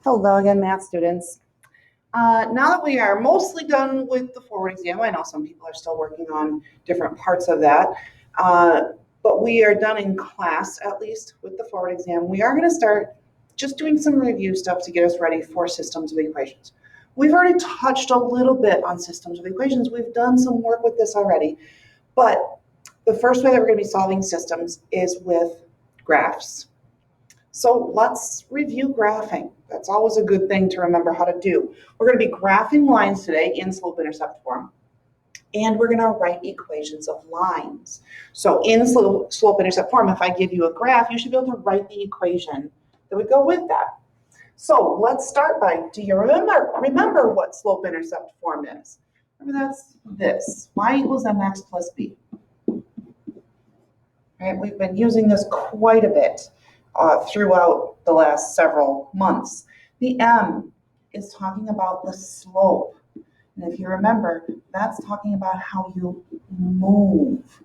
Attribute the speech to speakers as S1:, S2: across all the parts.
S1: Hello again, math students. Now that we are mostly done with the forward exam, I know some people are still working on different parts of that, but we are done in class, at least with the forward exam. We are going to start just doing some review stuff to get us ready for systems of equations. We've already touched a little bit on systems of equations. We've done some work with this already, but the first way that we're going to be solving systems is with graphs. So let's review graphing. That's always a good thing to remember how to do. We're going to be graphing lines today in slope-intercept form, and we're going to write equations of lines. So in slope-intercept form, if I give you a graph, you should be able to write the equation that would go with that. So let's start by, do you remember what slope-intercept form is? Remember that's this, y equals mx plus b. Right? We've been using this quite a bit throughout the last several months. The m is talking about the slope. And if you remember, that's talking about how you move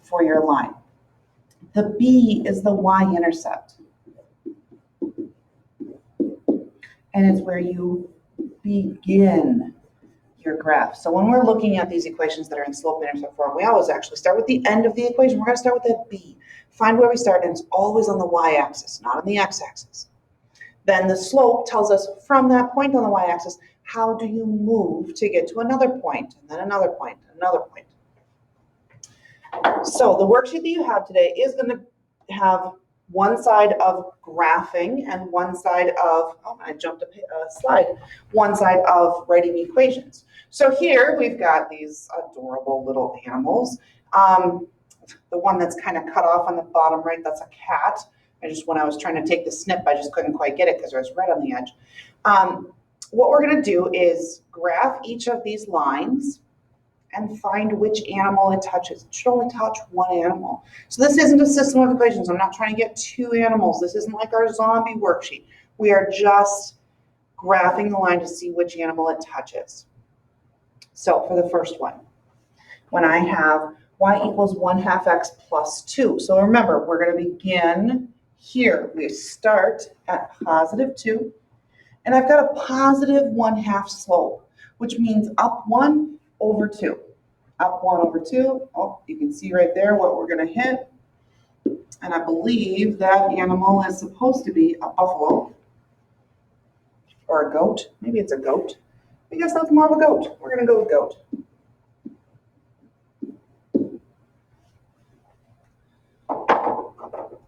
S1: for your line. The b is the y-intercept. And it's where you begin your graph. So when we're looking at these equations that are in slope-intercept form, we always actually start with the end of the equation. We're going to start with that b. Find where we start, and it's always on the y-axis, not on the x-axis. Then the slope tells us from that point on the y-axis, how do you move to get to another point, and then another point, another point. So the worksheet that you have today is going to have one side of graphing and one side of, oh, I jumped a slide, one side of writing equations. So here we've got these adorable little animals. The one that's kind of cut off on the bottom right, that's a cat. When I was trying to take the snip, I just couldn't quite get it because it was right on the edge. What we're going to do is graph each of these lines and find which animal it touches. It should only touch one animal. So this isn't a system of equations. I'm not trying to get two animals. This isn't like our zombie worksheet. We are just graphing the line to see which animal it touches. So for the first one, when I have y equals 1/2 x plus 2. So remember, we're going to begin here. We start at positive 2, and I've got a positive 1/2 slope, which means up 1 over 2. Up 1 over 2. Oh, you can see right there what we're going to hit. And I believe that animal is supposed to be a buffalo or a goat. Maybe it's a goat. I guess that's more of a goat. We're going to go with goat.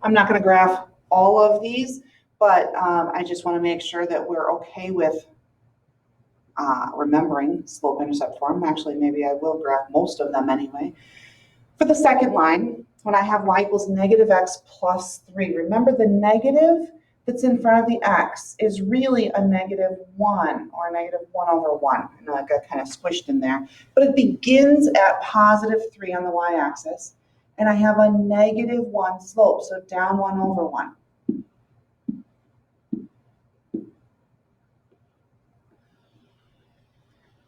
S1: I'm not going to graph all of these, but I just want to make sure that we're okay with remembering slope-intercept form. Actually, maybe I will graph most of them anyway. For the second line, when I have y equals negative x plus 3, remember the negative that's in front of the x is really a negative 1 or a negative 1 over 1. I know it got kind of squished in there, but it begins at positive 3 on the y-axis. And I have a negative 1 slope, so down 1 over 1.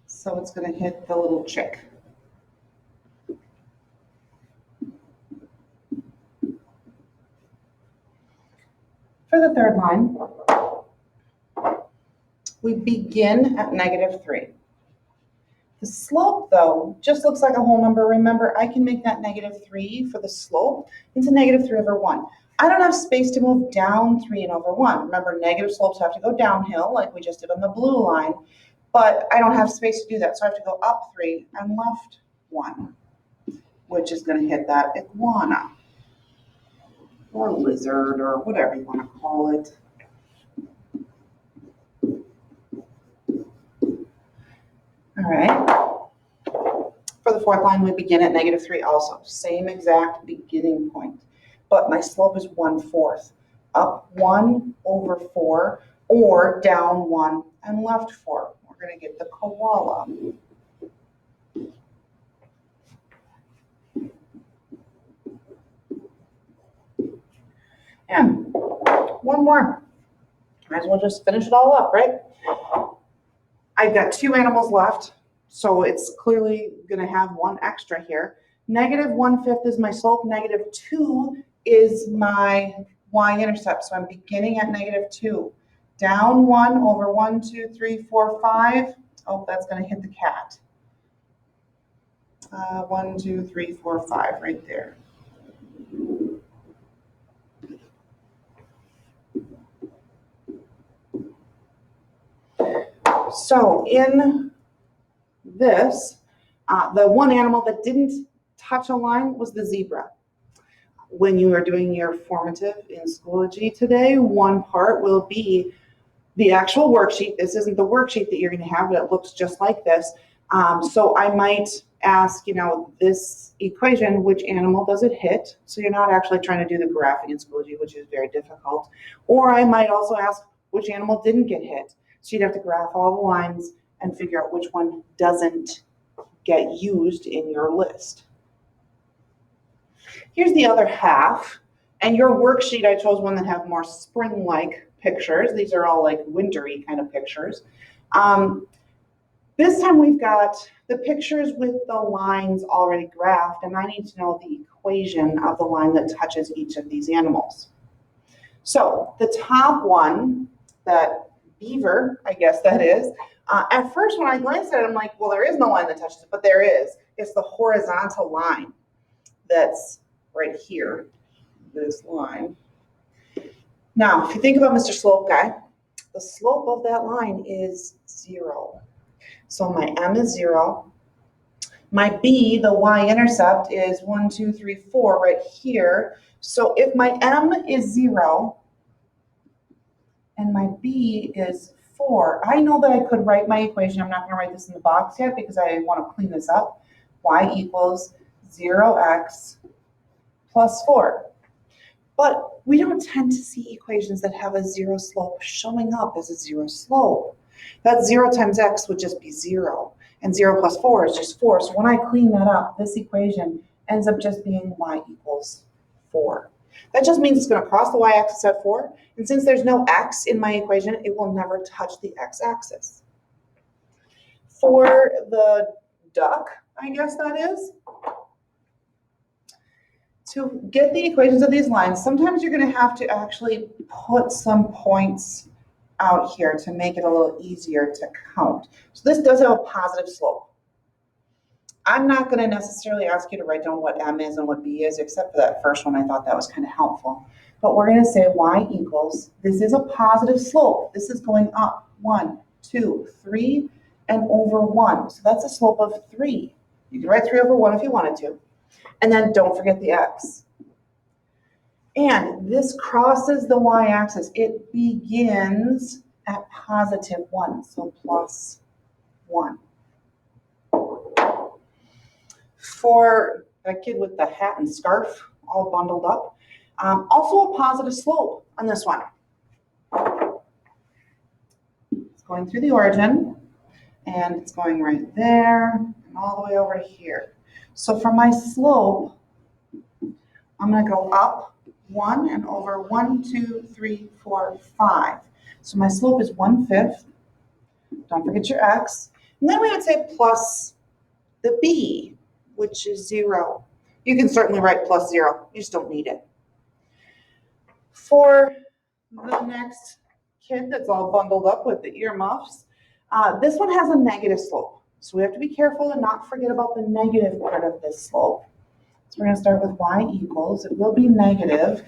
S1: So it's going to hit the little chick. For the third line, we begin at negative 3. The slope, though, just looks like a whole number. Remember, I can make that negative 3 for the slope into negative 3 over 1. I don't have space to move down 3 and over 1. Remember, negative slopes have to go downhill like we just did on the blue line, but I don't have space to do that, so I have to go up 3 and left 1, which is going to hit that iguana or lizard or whatever you want to call it. All right. For the fourth line, we begin at negative 3 also. Same exact beginning point. But my slope is 1/4. Up 1 over 4 or down 1 and left 4. We're going to get the koala. And one more. Might as well just finish it all up, right? I've got 2 animals left, so it's clearly going to have 1 extra here. Negative 1/5 is my slope. Negative 2 is my y-intercept, so I'm beginning at negative 2. down 1 over 1, 2, 3, 4, 5. Oh, that's going to hit the cat. 1, 2, 3, 4, 5 right there. So in this, the one animal that didn't touch a line was the zebra. When you are doing your formative in Schoology today, one part will be the actual worksheet. This isn't the worksheet that you're going to have, but it looks just like this. So I might ask, this equation, which animal does it hit? So you're not actually trying to do the graphing in Schoology, which is very difficult. Or I might also ask which animal didn't get hit. So you'd have to graph all the lines and figure out which one doesn't get used in your list. Here's the other half. And your worksheet, I chose one that have more spring-like pictures. These are all like wintry kind of pictures. This time we've got the pictures with the lines already graphed, and I need to know the equation of the line that touches each of these animals. So the top one, that beaver, I guess that is, at first when I glanced at it, I'm like, well, there is no line that touches it, but there is. It's the horizontal line that's right here, this line. Now, if you think about Mr. Slope Guy, the slope of that line is 0. So my M is 0. My B, the y-intercept, is 1, 2, 3, 4 right here. So if my M is 0 and my B is 4, I know that I could write my equation. I'm not going to write this in the box yet because I want to clean this up. Y equals 0x plus 4. But we don't tend to see equations that have a 0 slope showing up as a 0 slope. That 0 times x would just be 0, and 0 plus 4 is just 4. So when I clean that up, this equation ends up just being y equals 4. That just means it's going to cross the y-axis at 4, and since there's no x in my equation, it will never touch the x-axis. For the duck, I guess that is, to get the equations of these lines, sometimes you're going to have to actually put some points out here to make it a little easier to count. So this does have a positive slope. I'm not going to necessarily ask you to write down what M is and what B is, except for that first one. I thought that was kind of helpful. But we're going to say y equals, this is a positive slope. This is going up 1, 2, 3, and over 1. So that's a slope of 3. You can write 3 over 1 if you wanted to. And then don't forget the x. And this crosses the y-axis. It begins at positive 1, so plus 1. For that kid with the hat and scarf all bundled up, also a positive slope on this one. It's going through the origin, and it's going right there and all the way over to here. So for my slope, I'm going to go up 1 and over 1, 2, 3, 4, 5. So my slope is 1/5. Don't forget your x. And then we would say plus the b, which is 0. You can certainly write plus 0. You just don't need it. For the next kid that's all bundled up with the earmuffs, this one has a negative slope. So we have to be careful and not forget about the negative part of this slope. So we're going to start with y equals. It will be negative.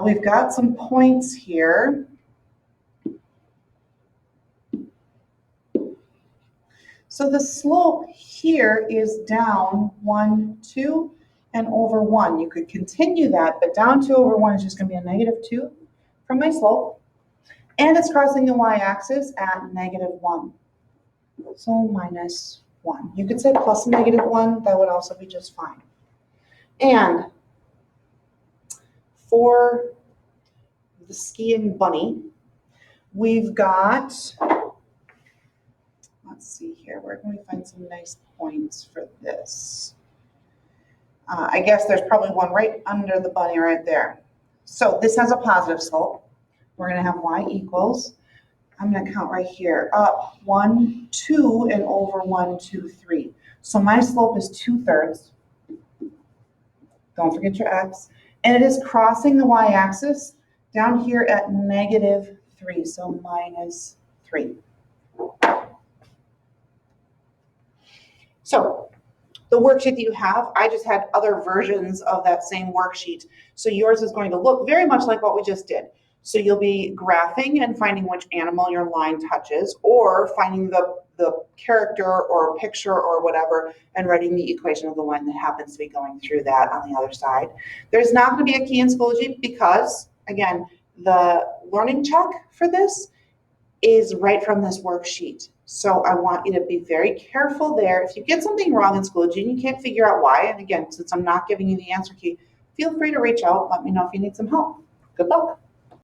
S1: We've got some points here. So the slope here is down 1, 2, and over 1. You could continue that, but down 2 over 1 is just going to be a negative 2 from my slope. And it's crossing the y-axis at negative 1. So minus 1. You could say plus negative 1. That would also be just fine. And for the skiing bunny, we've got, let's see here, where can we find some nice points for this? I guess there's probably one right under the bunny right there. So this has a positive slope. We're going to have y equals, I'm going to count right here, up 1, 2, and over 1, 2, 3. So my slope is 2/3. Don't forget your x. And it is crossing the y-axis down here at negative 3, so minus 3. So the worksheet that you have, I just had other versions of that same worksheet. So yours is going to look very much like what we just did. So you'll be graphing and finding which animal your line touches, or finding the character or picture or whatever and writing the equation of the line that happens to be going through that on the other side. There's not going to be a key in Schoology because, again, the learning check for this is right from this worksheet. So I want you to be very careful there. If you get something wrong in Schoology and you can't figure out why, and again, since I'm not giving you the answer key, feel free to reach out. Let me know if you need some help. Good luck.